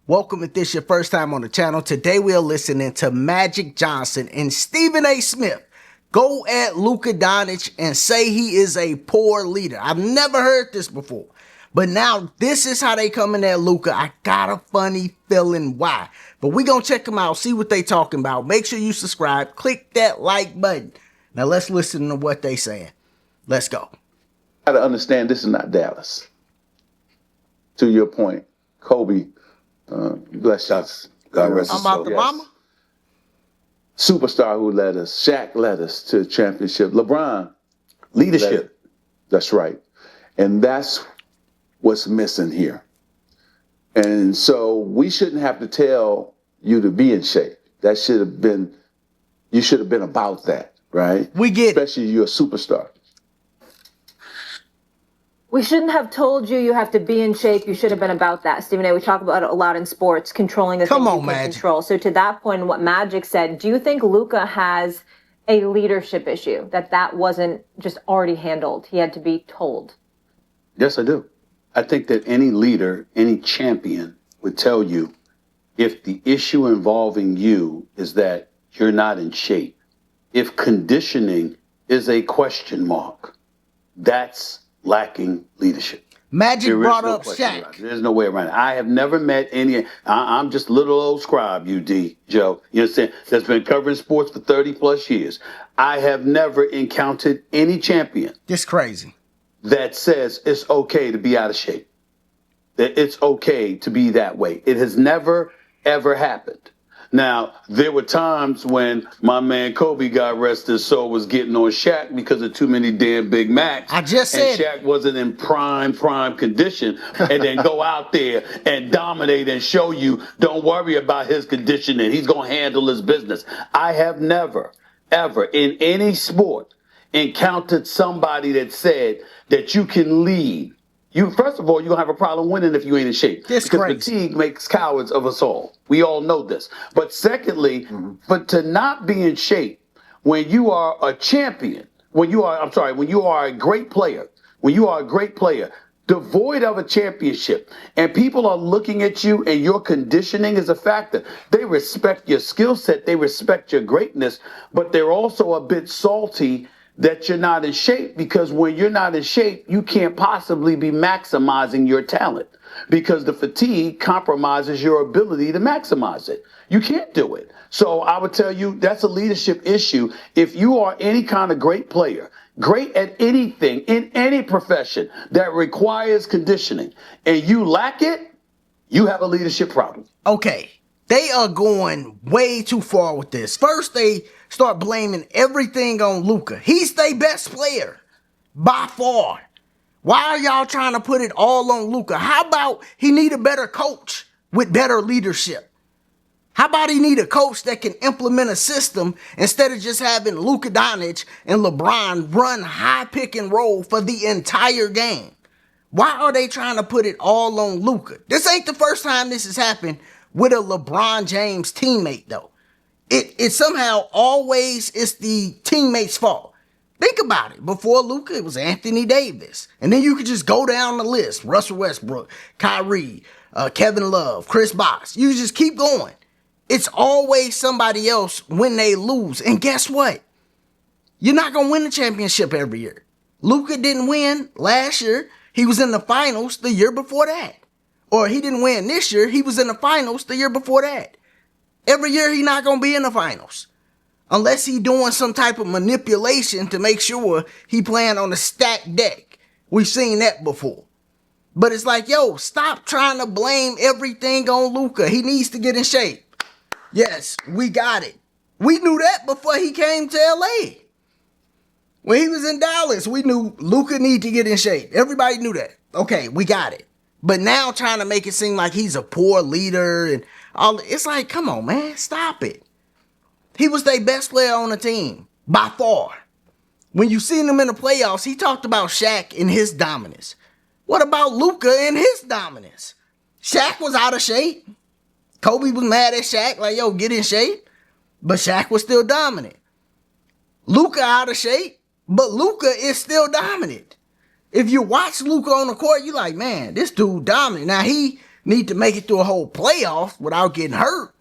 Welcome if this is your first time on the channel. Today we are listening to Magic Johnson and Stephen A. Smith go at Luka Dončić and say he is a poor leader. I've never heard this before. But now this is how they coming at Luka. I got a funny feeling why. But we gonna check them out, see what they talking about. Make sure you subscribe, click that like button. Now let's listen to what they saying. Let's go. Got to understand this is not Dallas. To your point, Kobe, bless us. God rest his soul. I'm about the mama. Superstar who led us. Shaq led us to championship. LeBron. Leadership. That's right. And that's what's missing here. And so we shouldn't have to tell you to be in shape. That should have been, you should have been about that, right? We get it. Especially you're a superstar. We shouldn't have told you have to be in shape. You should have been about that. Stephen A., we talk about it a lot in sports, controlling the things you can control. So to that point, what Magic said, do you think Luka has a leadership issue, that wasn't just already handled? He had to be told. Yes, I do. I think that any leader, any champion would tell you if the issue involving you is that you're not in shape, if conditioning is a question mark, that's lacking leadership. Magic brought up Shaq. There's no way around it. I have never met any. I'm just a little old scribe, UD, Joe. You understand? That's been covering sports for 30 plus years. I have never encountered any champion. It's crazy. That says it's okay to be out of shape. That it's okay to be that way. It has never, ever happened. Now, there were times when my man Kobe, God rest his soul, was getting on Shaq because of too many damn Big Macs. I just said. And Shaq wasn't in prime condition, and then go out there and dominate and show you, don't worry about his conditioning. He's going to handle his business. I have never, ever in any sport encountered somebody that said that you can lead. First of all, you're going to have a problem winning if you ain't in shape. Because fatigue makes cowards of us all. We all know this. But secondly, but to not be in shape when you are a champion, when you are a great player, devoid of a championship, and people are looking at you and your conditioning is a factor. They respect your skill set. They respect your greatness, but they're also a bit salty that you're not in shape, because when you're not in shape, you can't possibly be maximizing your talent because the fatigue compromises your ability to maximize it. You can't do it. So I would tell you that's a leadership issue. If you are any kind of great player, great at anything in any profession that requires conditioning, and you lack it, you have a leadership problem. Okay. They are going way too far with this. First, they start blaming everything on Luka. He's their best player by far. Why are y'all trying to put it all on Luka? How about he need a better coach with better leadership? How about he need a coach that can implement a system instead of just having Luka Dončić and LeBron run high pick and roll for the entire game? Why are they trying to put it all on Luka? This ain't the first time this has happened with a LeBron James teammate, though. It somehow always is the teammate's fault. Think about it. Before Luka, it was Anthony Davis. And then you could just go down the list. Russell Westbrook, Kyrie, Kevin Love, Chris Bosh. You just keep going. It's always somebody else when they lose. And guess what? You're not going to win the championship every year. Luka didn't win last year. He was in the finals the year before that. Or he didn't win this year. He was in the finals the year before that. Every year he not going to be in the finals. Unless he doing some type of manipulation to make sure he playing on a stacked deck. We've seen that before. But it's like, yo, stop trying to blame everything on Luka. He needs to get in shape. Yes, we got it. We knew that before he came to LA. When he was in Dallas, we knew Luka need to get in shape. Everybody knew that. Okay, we got it. But now trying to make it seem like he's a poor leader and all, it's like, come on, man, stop it. He was their best player on the team, by far. When you seen him in the playoffs, he talked about Shaq and his dominance. What about Luka and his dominance? Shaq was out of shape. Kobe was mad at Shaq, like, yo, get in shape. But Shaq was still dominant. Luka out of shape, but Luka is still dominant. If you watch Luka on the court, you're like, man, this dude dominant. Now, he need to make it through a whole playoff without getting hurt,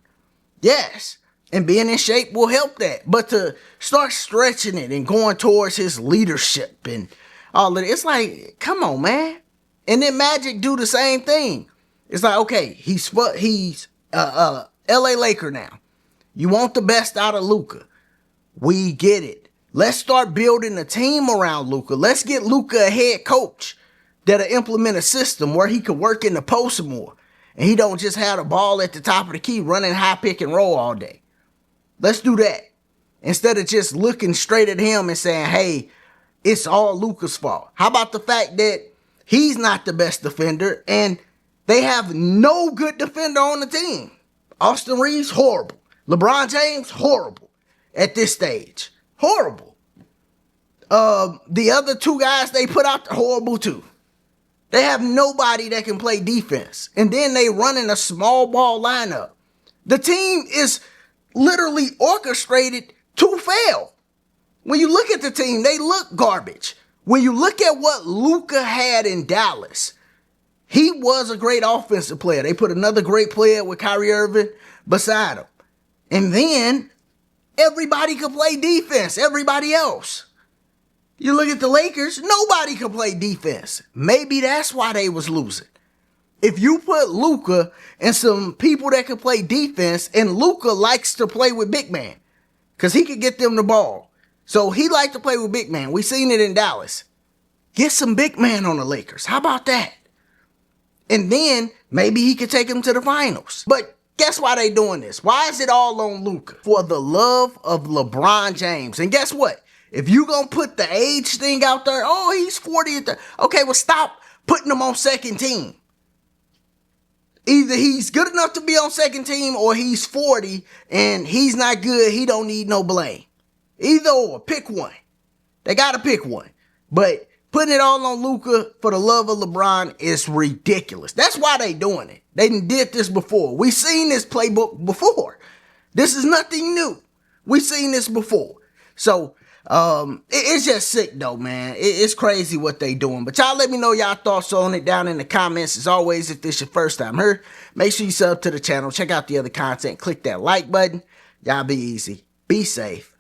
yes. And being in shape will help that. But to start stretching it and going towards his leadership and all of it, it's like, come on, man. And then Magic do the same thing. It's like, okay, he's LA Laker now. You want the best out of Luka. We get it. Let's start building a team around Luka. Let's get Luka a head coach that'll implement a system where he could work in the post more. And he don't just have the ball at the top of the key running high pick and roll all day. Let's do that. Instead of just looking straight at him and saying, hey, it's all Luka's fault. How about the fact that he's not the best defender and they have no good defender on the team? Austin Reeves, horrible. LeBron James, horrible at this stage. Horrible. The other two guys they put out, horrible too. They have nobody that can play defense. And then they running a small ball lineup. The team is literally orchestrated to fail. When you look at the team, they look garbage. When you look at what Luka had in Dallas, he was a great offensive player. They put another great player with Kyrie Irving beside him. And then everybody could play defense, everybody else. You look at the Lakers, nobody could play defense. Maybe that's why they was losing. If you put Luka and some people that can play defense, and Luka likes to play with big man, because he could get them the ball. So he liked to play with big man. We seen it in Dallas. Get some big man on the Lakers. How about that? And then maybe he could take them to the finals. But guess why they doing this? Why is it all on Luka? For the love of LeBron James. And guess what? If you gonna put the age thing out there, oh, he's 40. Okay, well, stop putting him on second team. Either he's good enough to be on second team or he's 40 and he's not good. He don't need no blame. Either or, pick one. They got to pick one. But putting it all on Luka for the love of LeBron is ridiculous. That's why they doing it. They did this before. We seen this playbook before. This is nothing new. We seen this before. So it's just sick though, man. It's crazy what they doing. But y'all let me know y'all thoughts on it down in the comments. As always, if this your first time here, make sure you sub to the channel. Check out the other content. Click that like button. Y'all be easy. Be safe.